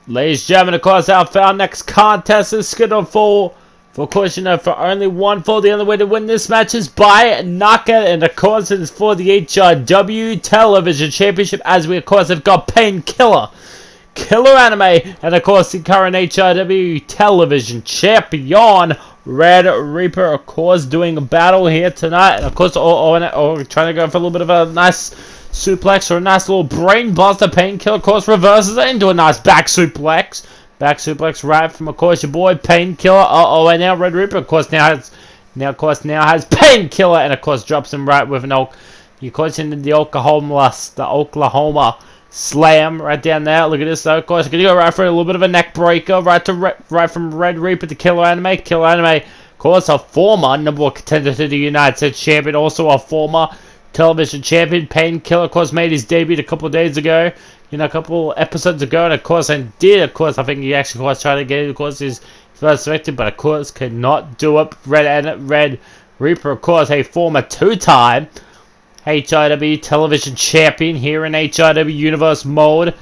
Ladies and gentlemen, of course, our next contest is scheduled for of course, for only one fall. The only way to win this match is by knockout, and of course, it is for the HRW Television Championship, as we, of course, have got Painkiller, Killer Anime, and, of course, the current HRW Television Champion, Red Reaper, of course, doing a battle here tonight, and, of course, trying to go for a little bit of a nice suplex or a nice little brain buster. Painkiller, of course, reverses it into a nice back suplex. Back suplex right from, of course, your boy Painkiller. And now Red Reaper, of course, now has Painkiller, and of course drops him right with an into the Oklahoma Slam right down there. Look at this, though. Of course, gonna go right for a little bit of a neck breaker, right from Red Reaper to Killer Anime. Killer Anime, of course, a former number one contender to the United States Champion, also a former television champion. Painkiller, of course, made his debut a couple of days ago. A couple episodes ago, and of course, I think he actually, of course, tried to get, of course, his first victory, but of course, could not do it. Red Reaper, of course, a former two-time HRW television champion here in HRW Universe mode.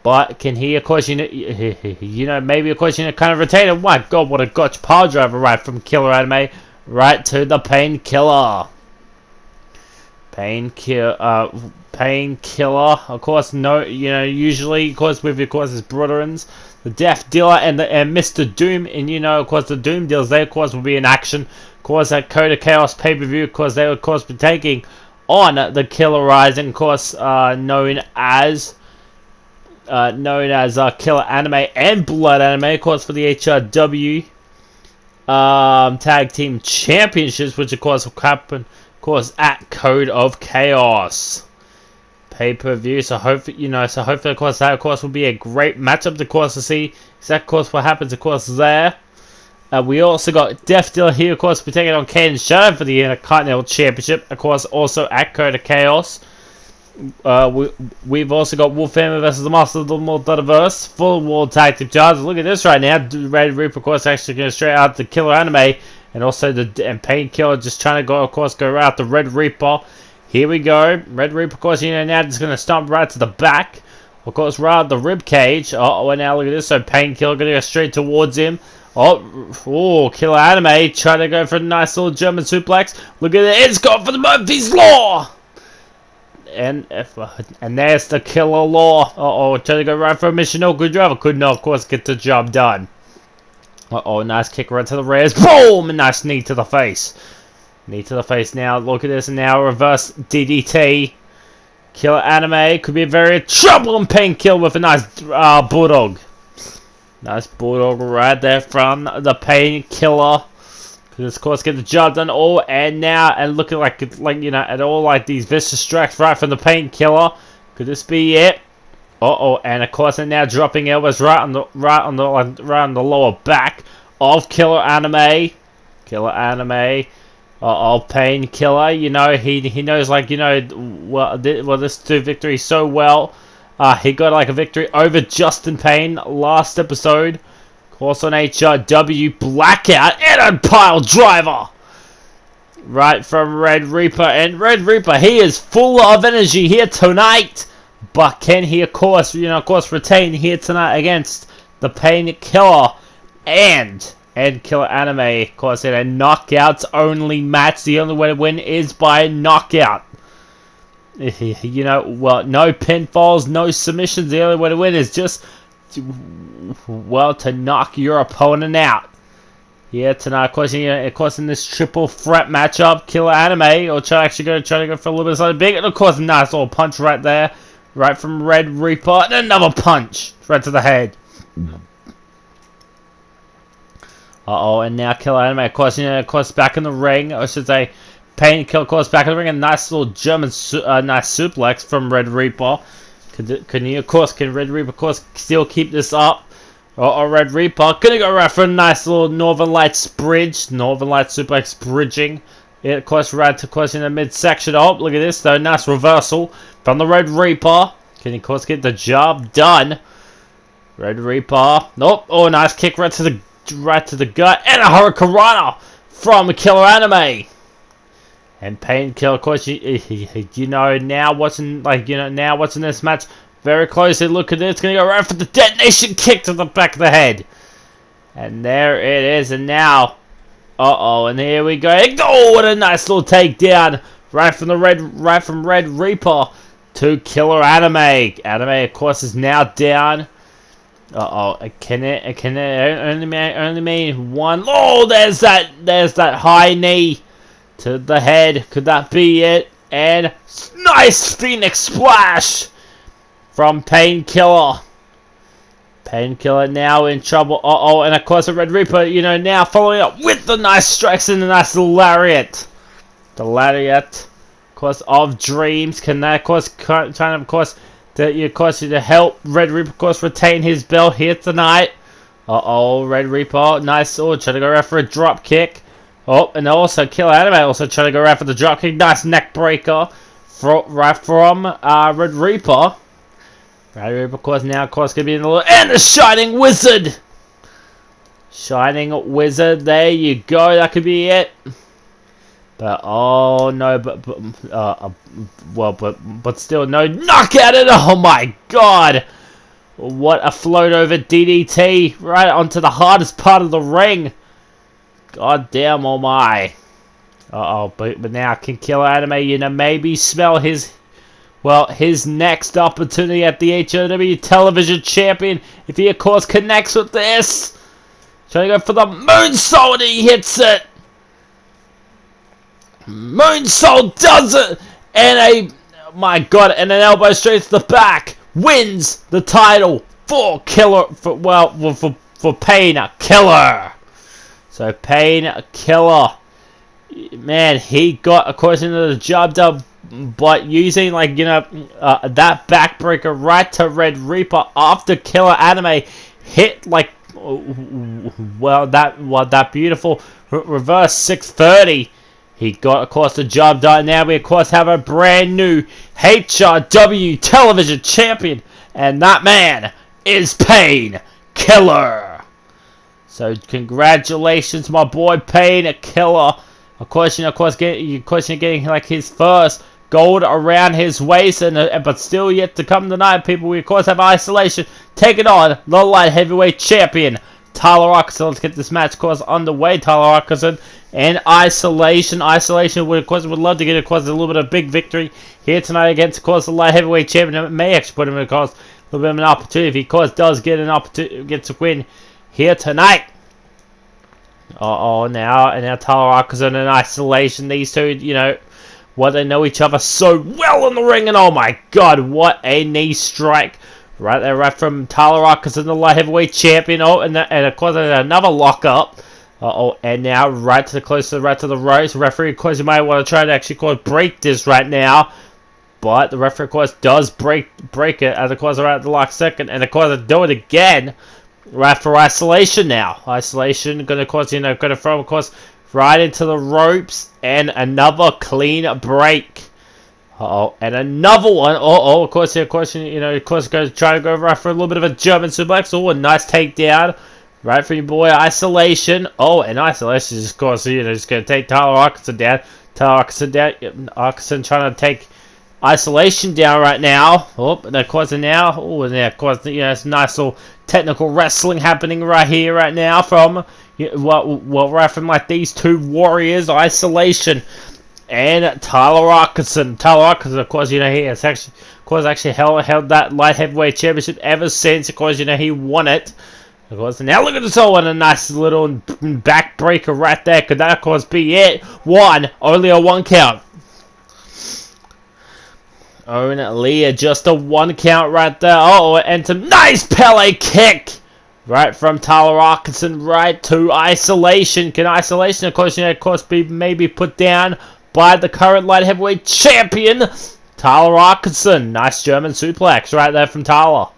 But can he, of course, maybe, of course, kind of retain it. My God, what a gotch power driver right from Killer Anime right to the Painkiller. Painkiller, of course, usually, of course, with, of course, his brotherins, the Death Dealer and Mr. Doom, and, of course, the Doom Dealers, they, of course, will be in action, of course, at Code of Chaos pay-per-view, of course, they will, of course, be taking on the Killer Rising, of course, known as Killer Anime and Blood Anime, of course, for the HRW Tag Team Championships, which, of course, will happen, of course, at Code of Chaos pay-per-view. So hopefully, of course, that, of course, will be a great matchup, of course, to see exactly, of course, what happens, of course, there. We also got Death Dealer here, of course, we're taking on Caden Shadow for the Intercontinental Championship, of course, also at Code of Chaos. We've also got Wolfhammer versus the Master of the Multiverse, full World Tag Team Charge. Look at this right now. Red Reaper, of course, actually going straight out the Killer Anime, and also the Painkiller just trying to go, of course, go out the Red Reaper. Here we go. Red Reaper, of course, now just going to stomp right to the back. Of course, right at the rib cage. And now look at this. So Painkiller going to go straight towards him. Killer Anime trying to go for a nice little German suplex. Look at it. It's gone for the Murphy's Law. And there's the Killer Law. Trying to go right for a Michinoku driver. Could not, of course, get the job done. Nice kick right to the rears. Boom! And nice knee to the face. Knee to the face now. Look at this. And now reverse DDT. Killer Anime could be very trouble and Painkiller with a nice bulldog. Nice bulldog right there from the Painkiller. Could, of course, get the job done. And looking like at all like these vicious strikes right from the Painkiller. Could this be it? And of course, and now dropping elbows right on the lower back of Killer Anime. Killer Anime. Painkiller. He knows, this two victory so well. He got like a victory over Justin Payne last episode. Of course, on HRW Blackout and a pile driver. Right from Red Reaper. And Red Reaper, he is full of energy here tonight. But can he, of course, retain here tonight against the Painkiller and Killer Anime, of course, in a knockouts only match. The only way to win is by knockout. No pinfalls, no submissions. The only way to win is just, to knock your opponent out. Yeah, tonight, of course, in this triple threat matchup, Killer Anime, or trying to go for a little bit of something big, and of course, a nice little punch right there, right from Red Reaper, and another punch right to the head. And now Killer Anime, of course, back in the ring. I should say, Painkiller, of course, back in the ring. A nice little German, nice suplex from Red Reaper. Can Red Reaper, of course, still keep this up? Red Reaper gonna go right for a nice little Northern Lights bridge, Northern Lights suplex bridging. Yeah, of course, right to, of course, in the midsection. Look at this though, nice reversal from the Red Reaper. Can he, of course, get the job done? Red Reaper. Nice kick right to the gut, and a Hurricanrana from Killer Anime. And Painkiller, of course, now watching this match, very closely. Look at it. It's going to go right for the detonation kick to the back of the head. And there it is. And now, and here we go. Oh, what a nice little takedown. Right from Red Reaper to Killer Anime. Anime, of course, is now down. Can it only mean one? Oh, there's that high knee to the head. Could that be it? And nice Phoenix Splash from Painkiller. Painkiller now in trouble. And of course the Red Reaper, now following up with the nice strikes and the nice little lariat. The lariat, of course, of dreams. Can that, of course, to help Red Reaper, of course, retain his belt here tonight. Red Reaper, nice. Trying to go right for a drop kick. And also Killer Anime also trying to go right for the drop kick. Nice neck breaker right from Red Reaper. Red Reaper, of course, now, of course, going to be in the little. And the Shining Wizard! Shining Wizard, there you go. That could be it. But no, but still no knockout it. Oh my god! What a float over DDT right onto the hardest part of the ring. God damn, oh my. But now can Killer Anime, maybe smell his next opportunity at the HOW Television Champion if he of course connects with this. Trying to go for the moonsault, he hits it. Moonsault does it, and an elbow straight to the back wins the title for Painkiller. So Painkiller, man, he got, of course, into the job done, but using that backbreaker right to Red Reaper after Killer Anime hit that beautiful reverse 630. He got, of course, the job done. Now we, of course, have a brand new HRW Television Champion. And that man is Painkiller. So, congratulations, my boy Painkiller. Of course, getting like his first gold around his waist. But still yet to come tonight, people. We, of course, have Isolation taking on the light heavyweight champion, Tyler Atkinson. Let's get this match, of course, underway. Tyler Atkinson and Isolation. Isolation would, of course, would love to get, of course, a little bit of big victory here tonight against, of course, the light heavyweight champion. It may actually put him, of course, a little bit of an opportunity if he, of course, does get an opportunity, gets a win here tonight. Now Tyler Atkinson and Isolation. These two, they know each other so well in the ring, and oh my god, what a knee strike. Right there, right from Tyler Atkinson, the light heavyweight champion. And of course, another lockup. And now right to the ropes. Referee, of course, you might want to try to actually, of course, break this right now. But the referee, of course, does break it. And of course, right at the last second. And of course, do it again. Right for Isolation now. Isolation going to, of course, going to throw, of course, right into the ropes. And another clean break. And another one. Of course, going to try to go right for a little bit of a German suplex. A nice takedown. Right for your boy Isolation. And Isolation is, of course, just going to take Tyler Atkinson down. Atkinson trying to take Isolation down right now. And of course, it's nice little technical wrestling happening right here, right now from, right from like these two warriors, Isolation and Tyler Atkinson. Tyler Atkinson, of course, he has actually held that light heavyweight championship ever since, of course, he won it. Of course, now look at this and a nice little backbreaker right there. Could that, of course, be it? Only a one count. Only just a one count right there. And some nice Pele kick right from Tyler Atkinson right to Isolation. Can Isolation, of course, be maybe put down by the current light heavyweight champion, Tyler Atkinson? Nice German suplex right there from Tyler.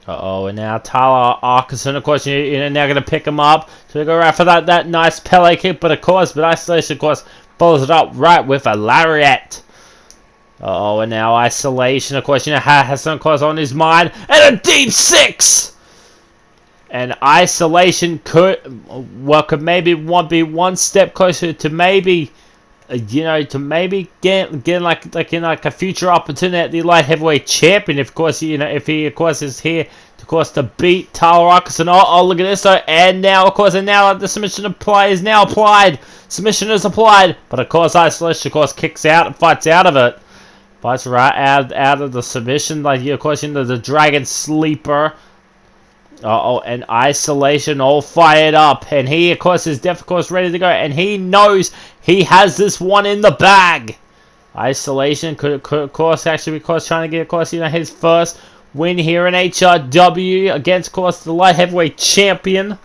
And now Tyler Atkinson, of course, you're now going to pick him up. So we go right for that nice Pele kick, but Isolation, of course, follows it up right with a lariat. And now Isolation, of course, has some, of course, on his mind, and a deep six. And Isolation could maybe be one step closer to maybe you know, to maybe get like in like a future opportunity at the light heavyweight champion. Of course, you know, if he of course is here, of course, to beat Tyler Rockerson. Oh, look at this though, and now of course, and now the submission is now applied. Submission is applied, but of course, Isolation of course kicks out and fights out of it. Fights right out of the submission, like of course into the Dragon Sleeper. And Isolation all fired up, and he of course is of course ready to go, and he knows he has this one in the bag. Isolation could of course actually of course trying to get of course, you know, his first win here in HRW against of course the light heavyweight champion.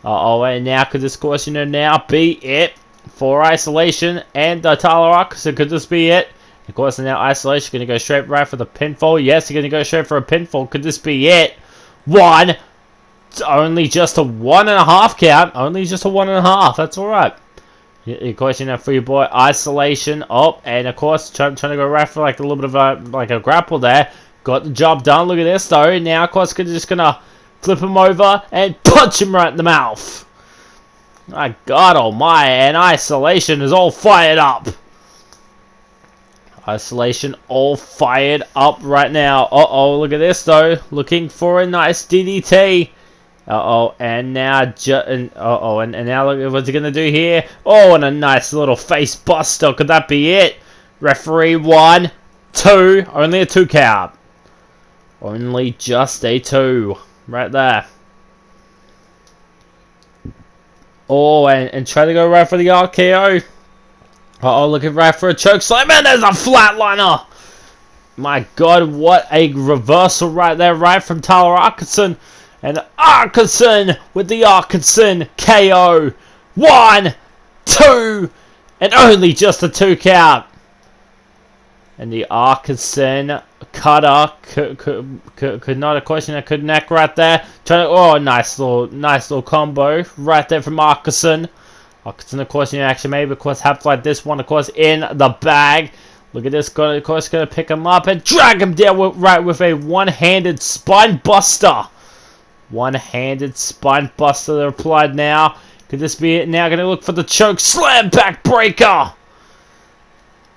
And now could this of course, you know, now be it for Isolation and Tyler Rock? So could this be it? Of course, now Isolation going to go straight right for the pinfall. Yes, he's going to go straight for a pinfall. Could this be it? One. It's only just a 1.5 count. Only just a 1.5. That's alright. Of course, you know, for your boy Isolation. Oh, and of course, trying to go right for like a little bit of a grapple there. Got the job done. Look at this though. Now, of course, just going to flip him over and punch him right in the mouth. My God almighty. And Isolation is all fired up. Isolation all fired up right now. Look at this though. Looking for a nice DDT. And now and now look at what's he gonna do here. Oh, and a nice little face buster. Could that be it? Referee 1, 2. Only a 2 count. Only just a 2. Right there. Oh, and try to go right for the RKO. Looking right for a choke slam, and there's a flatliner. My God, what a reversal right there, right from Tyler Arkinson. And Arkinson with the Arkinson KO. 1, 2, and only just a 2 count. And the Arkinson cutter could not, of course, you know, could neck right there. Nice little combo right there from Arkinson. Arkinson, of course, you know, actually maybe, of course, have like this one, of course, in the bag. Look at this, of course, going to pick him up and drag him down right with a one-handed spine buster. One-handed spine buster applied now. Could this be it? Now going to look for the choke slam backbreaker.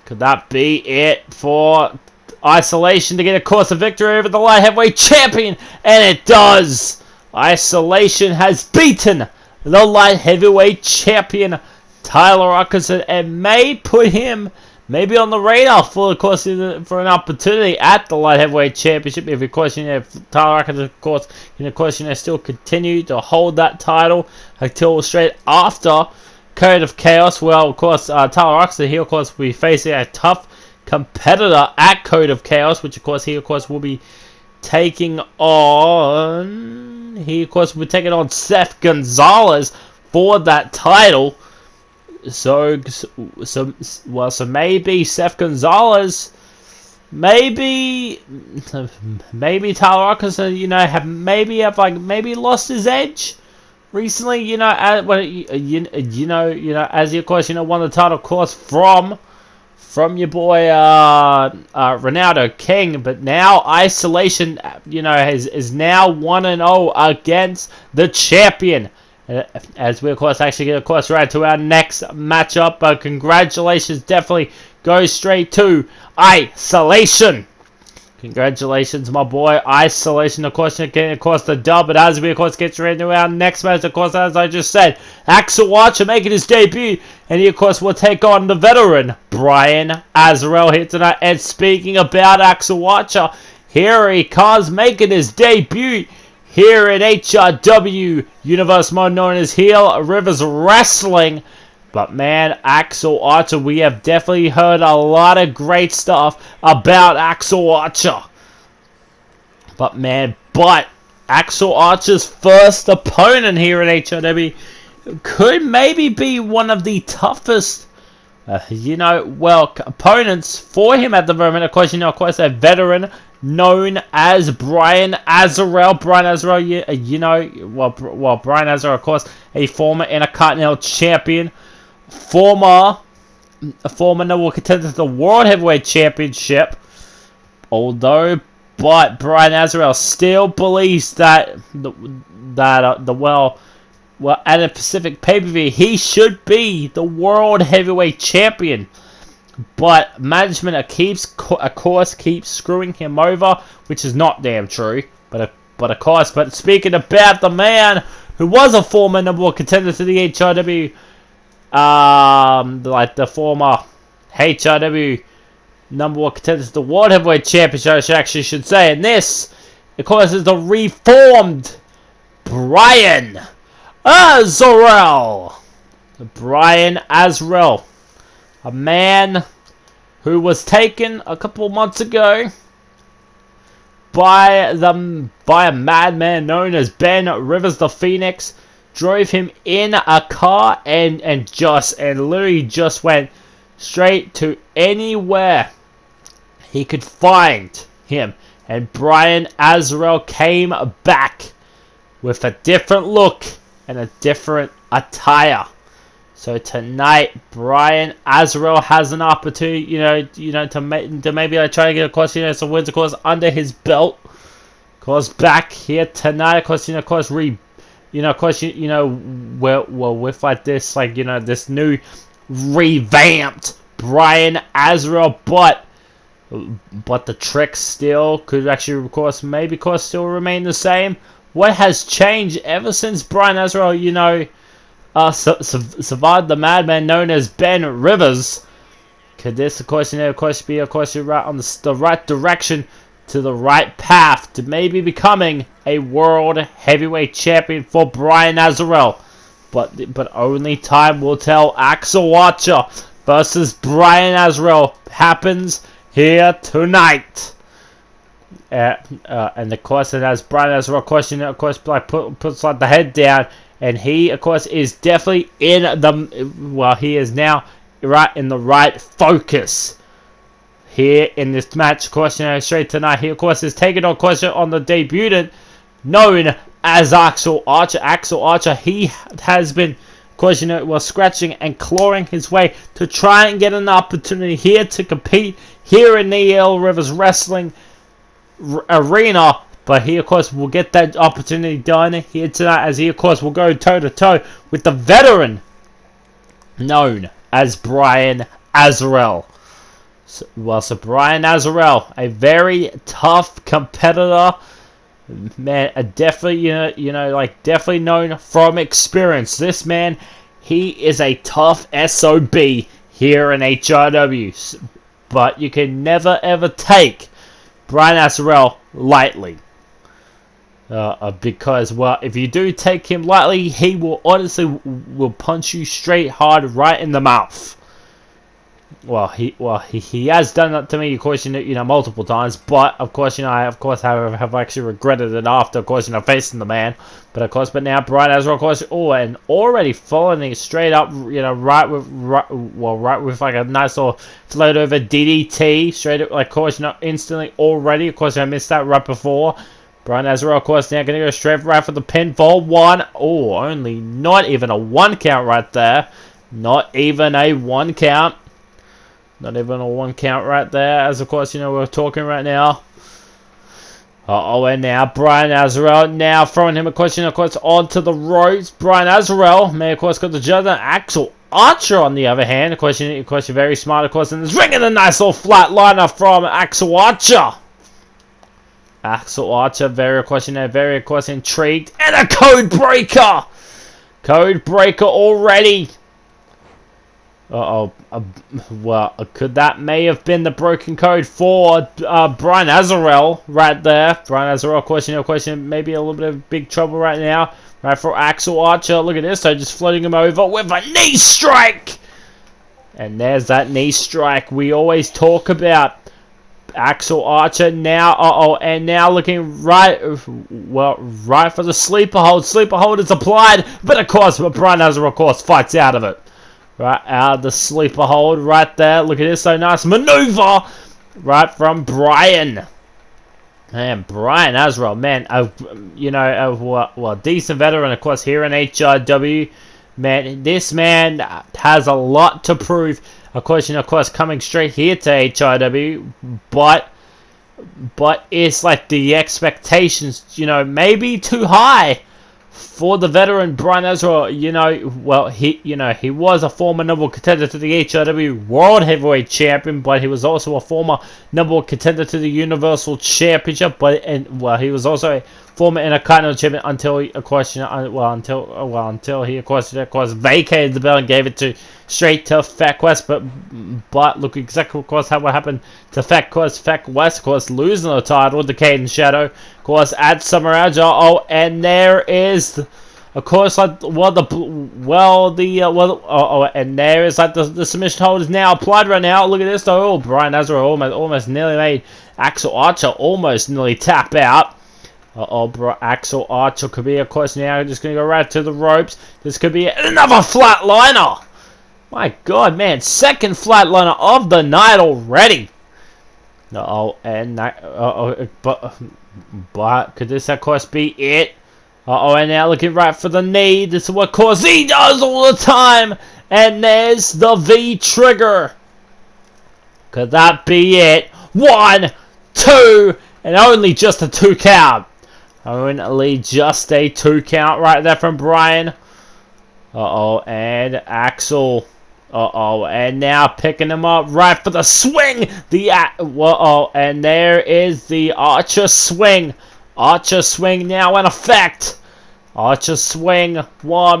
Could that be it for Isolation to get, of course, a victory over the light heavyweight champion? And it does. Isolation has beaten the light heavyweight champion Tyler Rockerson and may put him maybe on the radar for, of course, for an opportunity at the light heavyweight championship. If, of course, you know, Tyler Rockerson, of course, you know, still continue to hold that title until straight after Code of Chaos. Well, of course, Tyler Rockerson, he, of course, will be facing a tough competitor at Code of Chaos, which, of course, he, of course, will be taking on. He, of course, will be taking on Seth Gonzalez for that title. So maybe Seth Gonzalez, maybe Tyler Rockerson, you know, have maybe lost his edge recently. You know, as he, of course, you know, won the title, of course, from your boy Ronaldo King, but now Isolation, you know, is now 1-0 against the champion. As we, of course, actually get, of course, right to our next matchup. Congratulations, definitely go straight to Isolation. Congratulations, my boy Isolation, of course, getting, of course, the dub. But as we, of course, get right into our next match, of course, as I just said, AXEL Archer making his debut, and he, of course, will take on the veteran Brian Azarel here tonight. And speaking about AXEL Archer, here he comes making his debut here in HRW Universe Mode, known as Heel Rivers Wrestling. But man, AXEL Archer, we have definitely heard a lot of great stuff about AXEL Archer. But AXEL Archer's first opponent here in HRW could maybe be one of the toughest, opponents for him at the moment. Of course, a veteran known as Brian Azarel. Brian Azarel, Brian Azarel, of course, a former Intercontinental Champion, former number contender to the World Heavyweight Championship. But Brian Azarel still believes that well, at a Pacific pay-per-view, he should be the World Heavyweight Champion. But management of course keeps screwing him over, which is not damn true. But of course, but speaking about the man who was a former number one contender to the HRW, like the former HRW number one contender to the World Heavyweight Championship, I actually should say. And this, of course, is the reformed Brian AXEL. Brian AXEL, a man who was taken a couple months ago by a madman known as Ben Rivers the Phoenix. Drove him in a car and literally just went straight to anywhere he could find him. And Brian AXEL came back with a different look and a different attire. So tonight, Brian AXEL has an opportunity, to maybe try to get, of course, some wins, of course, under his belt. Of course, back here tonight, of course, with like this, this new revamped Brian AXEL, but the tricks still could actually, of course, still remain the same. What has changed ever since Brian AXEL, survived the madman known as Ben Rivers? Could this, of course, be, right on the right direction, to the right path to maybe becoming a world heavyweight champion for Brian AXEL? But only time will tell. Axel Archer versus Brian AXEL happens here tonight. And of course, it has Brian AXEL, of course, puts like the head down, and he, of course, is definitely in he is now right in the right focus here in this match. Of course, straight tonight, he, of course, is taking on, of course, on the debutant known as Axel Archer. Axel Archer, he has been, of course, scratching and clawing his way to try and get an opportunity here to compete here in the El Rivers Wrestling Arena. But he, of course, will get that opportunity done here tonight, as he, of course, will go toe-to-toe with the veteran known as Brian AXEL. So Brian AXEL, a very tough competitor, man, definitely, definitely known from experience. This man, he is a tough SOB here in HRW, but you can never ever take Brian AXEL lightly. Because, if you do take him lightly, he will honestly will punch you straight hard right in the mouth. He has done that to me, of course, multiple times. But of course, I have actually regretted it after, of course, facing the man. But now Brian AXEL, of course, and already following it straight up, right with like a nice little float over DDT straight up, like, of course, instantly already. Of course, I missed that right before. Brian AXEL, of course, now going to go straight right for the pinfall. Only not even a 1 count right there. Not even a 1 count. Not even a 1 count right there. As, of course, we're talking right now. And now Brian AXEL now throwing him, of course, onto the ropes. Brian AXEL may, of course, got the judge. Axel Archer, on the other hand, of course, you're very smart, of course, and is ringing a nice little flatliner from Axel Archer. Axel Archer, very, of course, intrigued. And a code breaker! Code breaker already. Could that may have been the broken code for Brian AXEL right there. Brian AXEL, of course, maybe a little bit of big trouble right now. Right for Axel Archer. Look at this. So just floating him over with a knee strike. And there's that knee strike we always talk about. Axel Archer now, and now looking right for the sleeper hold. Sleeper hold is applied, but of course, Brian AXEL, of course, fights out of it. Right out of the sleeper hold right there. Look at this, so nice maneuver right from Brian. Man, Brian AXEL, man, decent veteran, of course, here in HRW. Man, this man has a lot to prove. Of course, coming straight here to HRW, but it's like the expectations, maybe too high for the veteran Brian Ezra. You know, well, he was a former number one contender to the HRW World Heavyweight Champion, but he was also a former number one contender to the Universal Championship. But he was also a former Intercontinental Champion until he, of course, until he, of course, vacated the belt and gave it straight to Fat West. But look exactly, of course, what happened to Fat West, of course, losing the title to Caden Shadow, of course, at Summer Edge. Oh, and there is, of course, like and there is like the submission hold is now applied right now. Look at this though. Oh, Brian Ezra almost nearly made Axel Archer almost nearly tap out. Axel Archer could be, of course, now just going to go right to the ropes. This could be another flatliner. My God, man, second flatliner of the night already. But could this, of course, be it? And now looking right for the knee. This is what, of course, he does all the time. And there's the V trigger. Could that be it? 1, 2, and only just a 2 count. Only just a 2 count right there from Brian. And Axel. And now picking him up right for the swing. And there is the Archer swing. Archer swing now in effect. Archer swing. Oh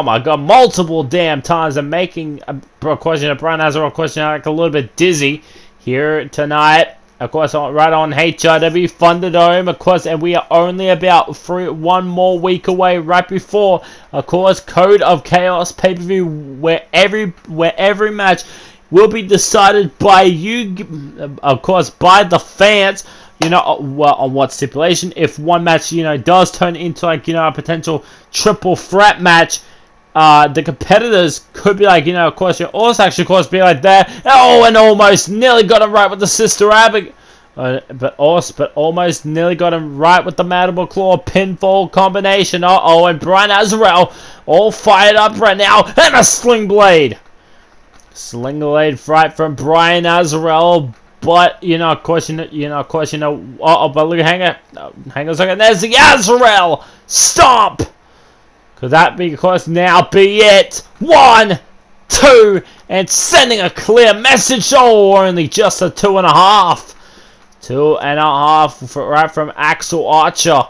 my God, multiple damn times. And making a question of Brian Ezra, question like a little bit dizzy here tonight. Of course, right on HRW Thunderdome, of course, and we are only about 1 more week away, right before, of course, Code of Chaos pay-per-view, where every match will be decided by you, of course, by the fans. You know, on what stipulation? If one match, does turn into like, a potential triple threat match. The competitors could be like, of course, you also actually, of course, be like that. Oh, and almost nearly got him right with the Sister Abigail. But almost nearly got him right with the Mandible Claw pinfall combination. And Brian Azrael all fired up right now. And a Sling Blade. Sling Blade right from Brian Azrael. But, of course, but look, hang on a second. There's the Azrael. Stomp. Could that be, of course, now be it? 1, 2, and sending a clear message. Oh, only just a 2.5. 2.5 right from Axel Archer.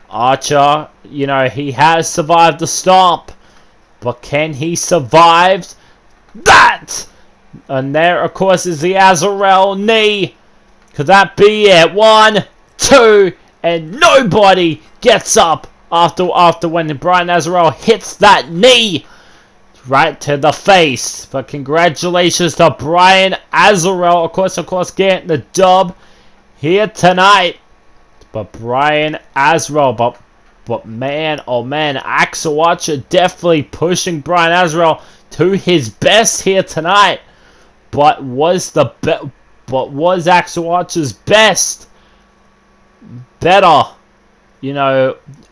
Archer, he has survived the stomp. But can he survive that? And there, of course, is the Azrael knee. Could that be it? 1, 2, and nobody gets up. After when Brian Azrael hits that knee right to the face. But congratulations to Brian Azrael, of course, getting the dub here tonight. But Brian Azrael, but man, oh man, Axel Archer definitely pushing Brian Azrael to his best here tonight. But was Axel Archer's best better?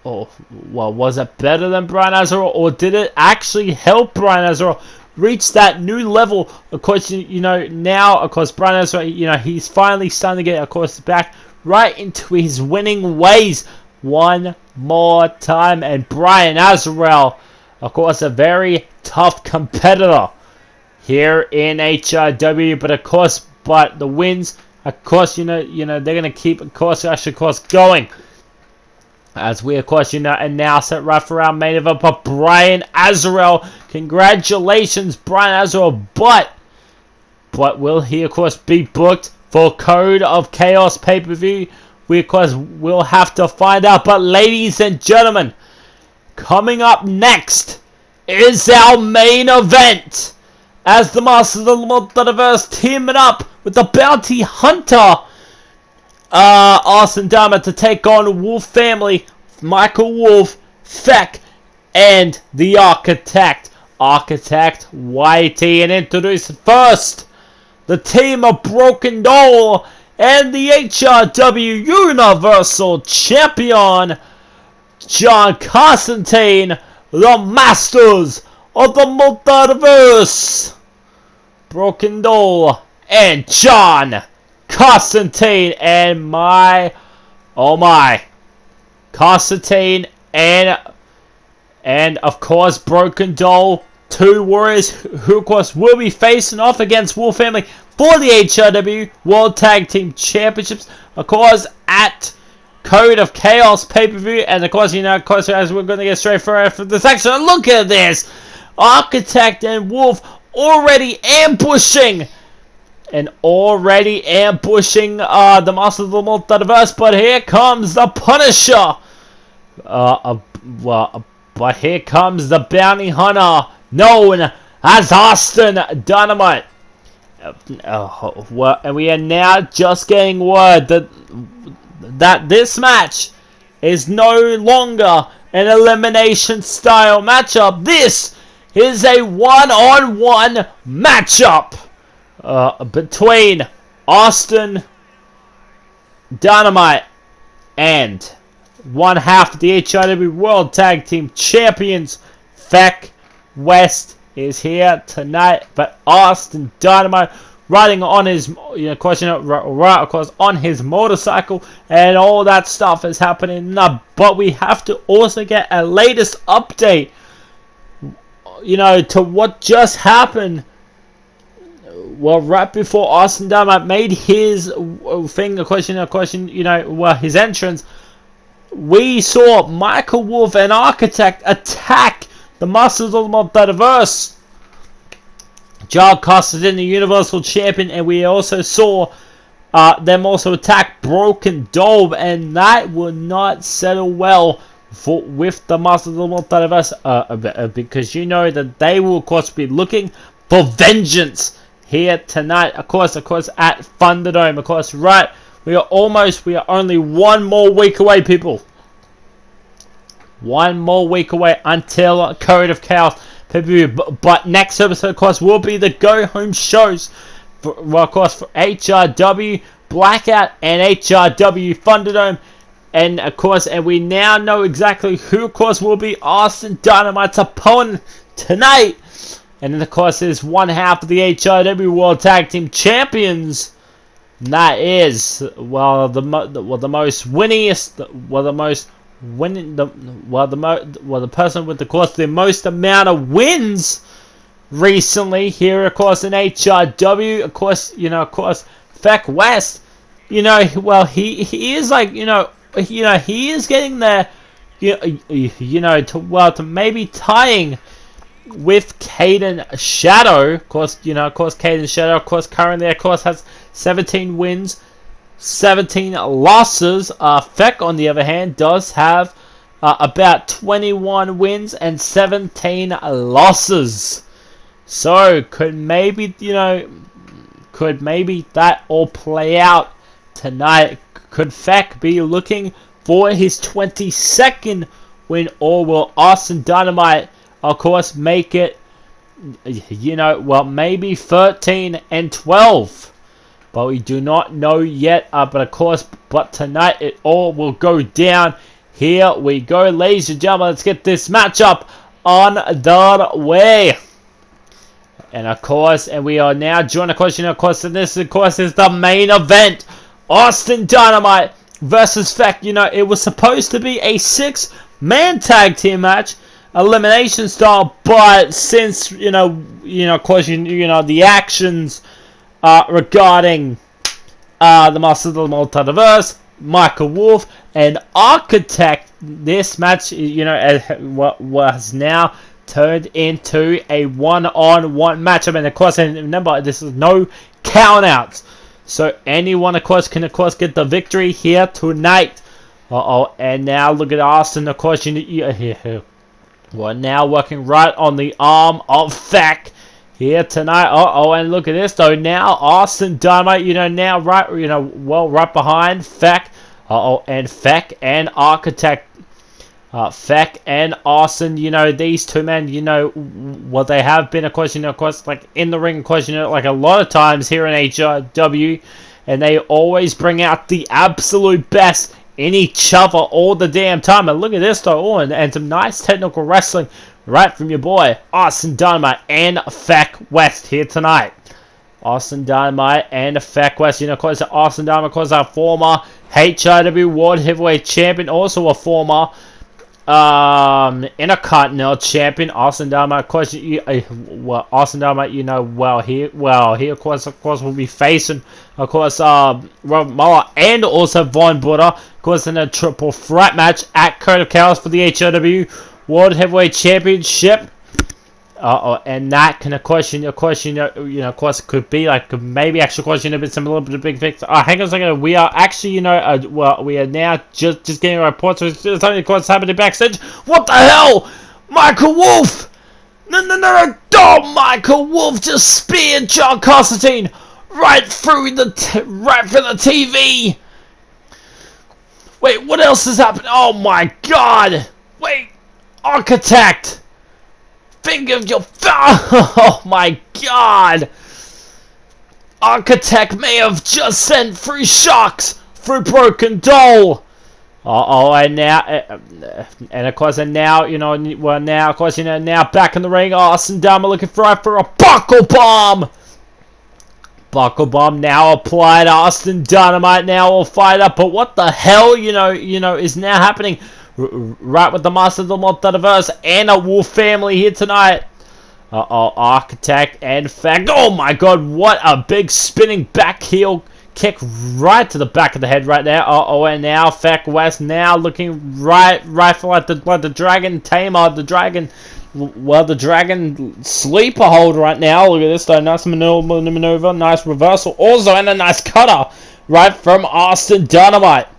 Was it better than Brian Azrael, or did it actually help Brian Azrael reach that new level? Of course, now, of course, Brian Azrael, he's finally starting to get, of course, back right into his winning ways one more time. And Brian Azrael, of course, a very tough competitor here in HRW, but the wins, of course, they're going to keep, of course, going. As we, of course, announce it right for our main event. But Brian Azrael, congratulations, Brian Azrael. But will he, of course, be booked for Code of Chaos pay-per-view? We, of course, will have to find out. But ladies and gentlemen, coming up next is our main event. As the Masters of the Multiverse teaming up with the Bounty Hunter, Austin Dharma, to take on Wolf family, Michael Wolf, Feck, and the Architect YT. And introduce first the team of Broken Doll and the HRW Universal Champion, John Constantine, the Masters of the Multiverse, Broken Doll and John Constantine. And Constantine and And of course, Broken Doll, 2 Warriors, who of course will be facing off against Wolf Family for the HRW World Tag Team Championships, of course, at Code of Chaos pay-per-view. And of course, of course, as we're going to get straight for this action. Look at this! Architect and Wolf already ambushing! And already ambushing the Masters of the Multiverse, but here comes the Punisher! But here comes the Bounty Hunter, known as Austin Dynamite. And we are now just getting word that this match is no longer an elimination style matchup. This is a one-on-one matchup between Austin Dynamite and one half of the HRW World Tag Team Champions. Feck West is here tonight, but Austin Dynamite riding on his, of course, on his motorcycle, and all that stuff is happening now. But we have to also get a latest update, to what just happened. Well, right before Austin Dynamite made his thing, his entrance, we saw Michael Wolf and Architect attack the Masters of the Multiverse, Jarl Costatin, the Universal Champion, and we also saw them also attack Broken Doll, and that will not settle well with the Masters of the Multiverse, because that they will, of course, be looking for vengeance here tonight, of course, at Thunderdome. Of course, right, we are only one more week away, people. One more week away until Code of Chaos pay-per-view. But next episode, of course, will be the go-home shows for HRW Blackout and HRW Thunderdome. And of course, and we now know exactly who, of course, will be Austin Dynamite's opponent tonight. And then, of course, there's one half of the HRW World Tag Team Champions. And that is, the person with, of course, the most amount of wins recently here, of course, in HRW. Of course, Feck West. He is like, he is getting there. To maybe tying with Caden Shadow. Of course, Caden Shadow, of course, currently, of course, has 17 wins, 17 losses. Feck, on the other hand, does have about 21 wins and 17 losses. So could maybe that all play out tonight? Could Feck be looking for his 22nd win, or will Austin Dynamite, of course, make it, maybe 13 and 12? But we do not know yet. But tonight it all will go down. Here we go, ladies and gentlemen. Let's get this matchup on the way. And of course, and we are now joined, of course, and this, of course, is the main event. Austin Dynamite versus Feck. It was supposed to be a 6-man tag team match, elimination style, but since of course, the actions regarding the Masters of the Multiverse, Michael Wolf and Architect, this match what was now turned into a one-on-one matchup. And of course, and remember, this is no count-outs, so anyone, of course, can get the victory here tonight. And now look at Austin, of course. We're now working right on the arm of Feck here tonight. And look at this though. Now Austin Dynamite, now right behind Feck. And Feck and Architect. Feck and Austin, these two men, they have been, of course, like in the ring, of course, like a lot of times here in HRW, and they always bring out the absolute best in each other all the damn time. And look at this though, and some nice technical wrestling right from your boy Austin Dynamite and Feck West here tonight. Austin Dynamite and Feck West, of course, Austin Dynamite, of course, our former HRW World Heavyweight Champion, also a former Intercontinental Champion Austin Dynamite. Of course, Austin Dynamite, you know, he of course will be facing, of course, Robert Muller and also Von Butter, of course, in a triple threat match at Code of Chaos for the HOW World Heavyweight Championship. And that can, of course, you know, of course, could be like maybe actually, of course, you know, been some a little bit of big fix. Hang on a second. We are actually, you know, well, we are now just getting reports. It's only, of course, happening backstage. What the hell, Michael Wolf? No! Oh, Michael Wolf just speared John Constantine right through the TV. Wait, what else has happened? Oh my God! Wait, Architect. Think of your... Oh my God! Architect may have just sent 3 shocks through Broken Doll. And now, and of course, and now, you know, well, now, of course, you know, now back in the ring, Austin Dynamite looking for a buckle bomb. Buckle bomb now applied. Austin Dynamite now will fight up. But what the hell, you know, is now happening? Right with the Master of the Multiverse and a Wolf family here tonight. Architect and Fact. Oh my God, what a big spinning back heel kick right to the back of the head right there. And now Fact West now looking right for like the Dragon Tamer, the Dragon. Well, the Dragon sleeper hold right now. Look at this though, nice maneuver, nice reversal, also, and a nice cutter right from Austin Dynamite.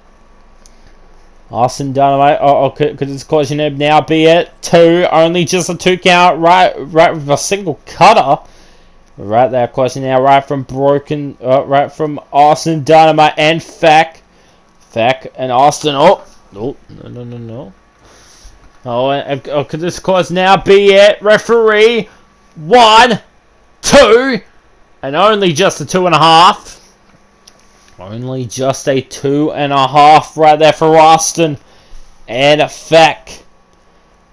Austin Dynamite, could this cause, you know, now be it? 2, only just a 2 count, right with a single cutter. Right there, of course, now right from right from Austin Dynamite and Feck and Austin, no. Could this cause now be it? Referee, 1, 2, and only just a 2.5. Only just a 2.5 right there for Austin and Feck.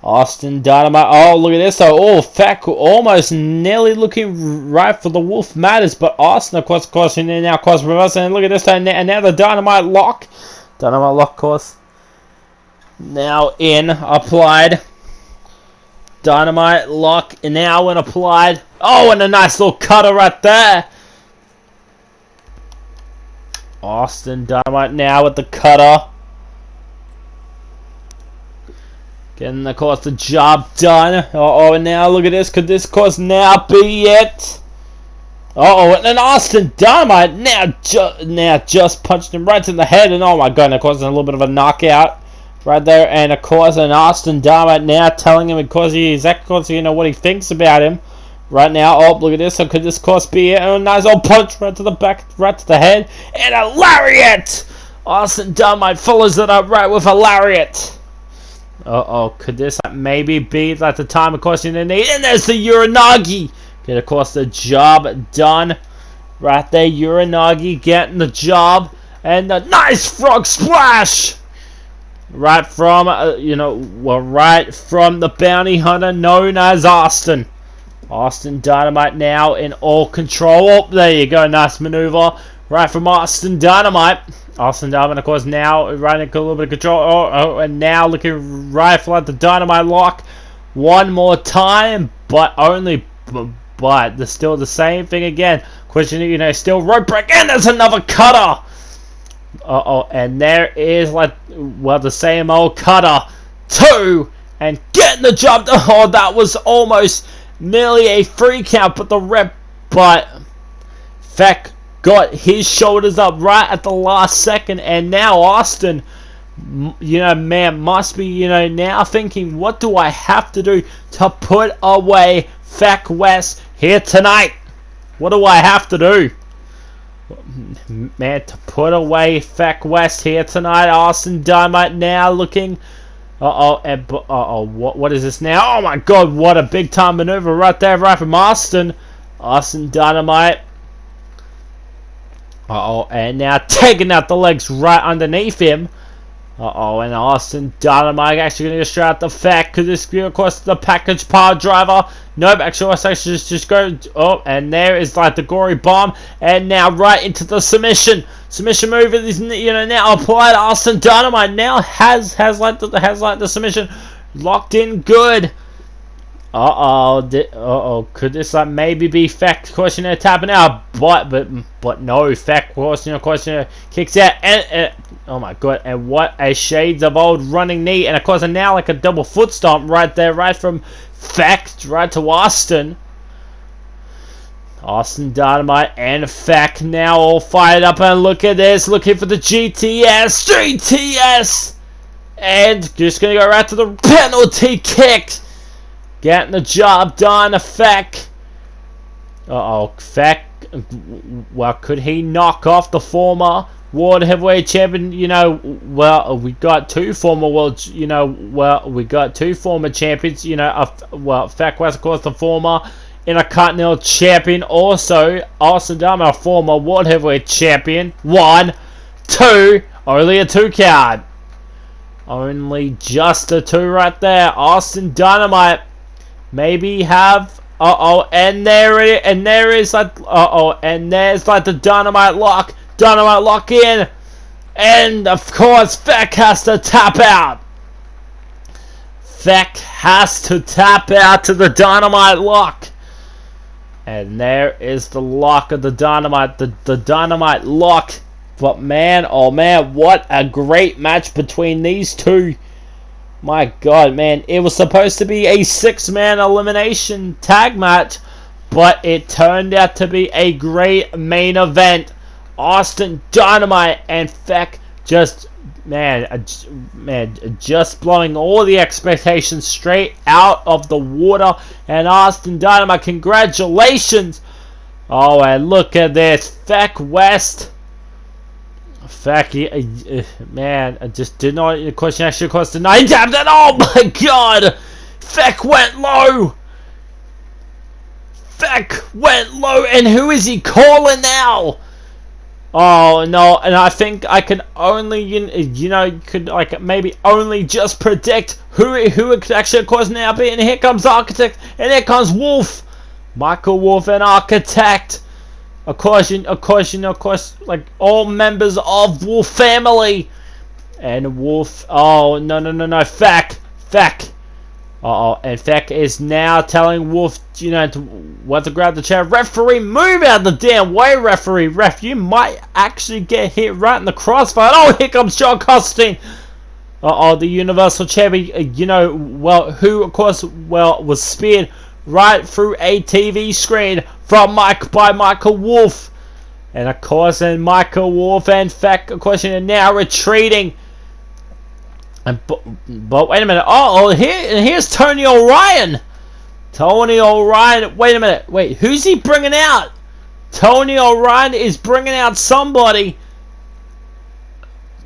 Austin Dynamite. Oh, look at this though. Oh, Feck almost nearly looking right for the Wolf Matters, but Austin, of course, and now, of course, reversing. And look at this though. And now the Dynamite lock. Dynamite lock, of course. Now in, applied. Dynamite lock now in, applied. Oh, and a nice little cutter right there. Austin Dynamite now with the cutter. Getting, of course, the job done. And now look at this. Could this, of course, now be it? And then Austin Dynamite now just punched him right in the head. And oh my God, and of course, a little bit of a knockout right there. And of course, and Austin Dynamite now telling him, because you know what he thinks about him. Right now, look at this. So could this course be it? Oh, nice old punch right to the back, right to the head, and a lariat. Austin Dynamite follows it up right with a lariat. Could this maybe be like the time, of course, you need? And there's the Uranagi. Get, of course, the job done. Right there, Uranagi getting the job, and a nice frog splash. Right from, right from the bounty hunter known as Austin. Austin Dynamite now in all control. Oh, there you go. Nice maneuver. Right from Austin Dynamite. Austin Dynamite, of course, now right in a little bit of control. And now looking right for like the Dynamite lock. One more time. But there's still the same thing again. Question, still rope break. And there's another cutter. And there is the same old cutter. 2. And getting the job done. Oh, that was almost nearly a 3 count, but Feck got his shoulders up right at the last second, and now Austin, man, must be, now thinking, what do I have to do to put away Feck West here tonight? What do I have to do, man, to put away Feck West here tonight? Austin Dynamite now looking. What is this now? Oh my God, what a big time maneuver right there, right from Austin Dynamite. And now taking out the legs right underneath him. Uh-oh, and Austin Dynamite actually going to go straight out the fact, because this is, of course, the package power driver. Nope, actually, let's actually just go, oh, and there is, like, the gory bomb, and now right into the submission. Submission move is, you know, now applied. Austin Dynamite now has the submission locked in good. Could this like maybe be Fact? Of course, you know, tapping out, but no, Fact, of course, kicks out, and oh my god, and what a shades of old running knee, and of course, and now like a double foot stomp right there, right from Fact right to Austin. Austin Dynamite and Fact now all fired up, and look at this, looking for the GTS, and just gonna go right to the penalty kick. Getting the job done, Fact. Fact. Well, could he knock off the former World Heavyweight Champion? You know, well, we got two former world. You know, well, we got two former champions. You know, well, Fact was of course the former Intercontinental Champion. Also, Austin Dynamite, a former World Heavyweight Champion. 1, 2, only a 2 card. Only just a 2 right there. Austin Dynamite. Maybe have and there is like and there's like the Dynamite lock in, and of course Fact has to tap out. Fact has to tap out to the Dynamite lock, and there is the lock of the Dynamite, the Dynamite lock. But man, oh man, what a great match between these two. My god, man, it was supposed to be a 6-man elimination tag match, but it turned out to be a great main event. Austin Dynamite and Fact just blowing all the expectations straight out of the water. And Austin Dynamite, congratulations. Oh, and look at this, Fact West. Fact, man, I just did not. The question actually cost the 9 tapped it. Oh my god! Fact went low. Fact went low, and who is he calling now? Oh no! And I think I can only, could like maybe only just predict who it could actually of course now be. And here comes Architect, and here comes Wolf, Michael Wolf, and Architect. Of course, like all members of Wolf family. And Wolf, oh, no, Fact. And Fact is now telling Wolf, what to grab the chair. Referee, move out the damn way, referee. Ref, you might actually get hit right in the crossfire. Oh, here comes John Constantine. The Universal Champion, who, of course, was speared right through a TV screen by Michael Wolf. And of course, Michael Wolf and Fact, of course, are now retreating. And but wait a minute. Here's Tony O'Ryan. Tony O'Ryan. Wait a minute. Wait, who's he bringing out? Tony O'Ryan is bringing out somebody.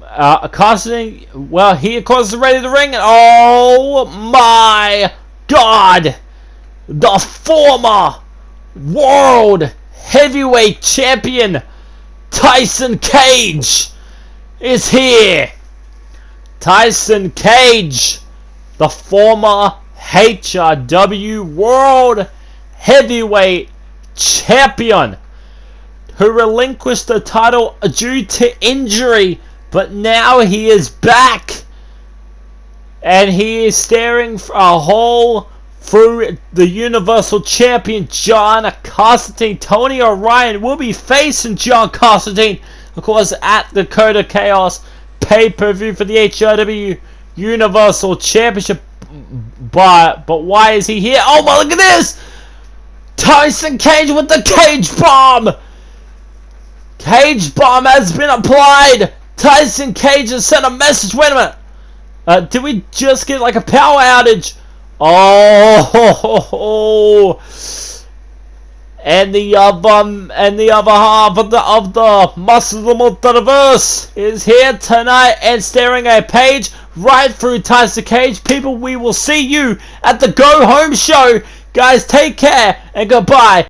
Constantine. Well, he of course is ready to ring. Oh my God! The former World Heavyweight Champion Tyson Cage is here. Tyson Cage, the former HRW World Heavyweight Champion, who relinquished the title due to injury, but now he is back, and he is staring a hole through the Universal Champion John Constantine. Tony O'Ryan will be facing John Constantine, of course, at the Code of Chaos pay-per-view for the HRW Universal Championship. But why is he here? Oh my, look at this! Tyson Cage with the Cage Bomb! Cage Bomb has been applied! Tyson Cage has sent a message. Wait a minute. Did we just get like a power outage? Oh, and the other half of the Muscle of the Multiverse is here tonight and staring a page right through Tyson Cage. People, we will see you at the Go Home show. Guys, take care and goodbye.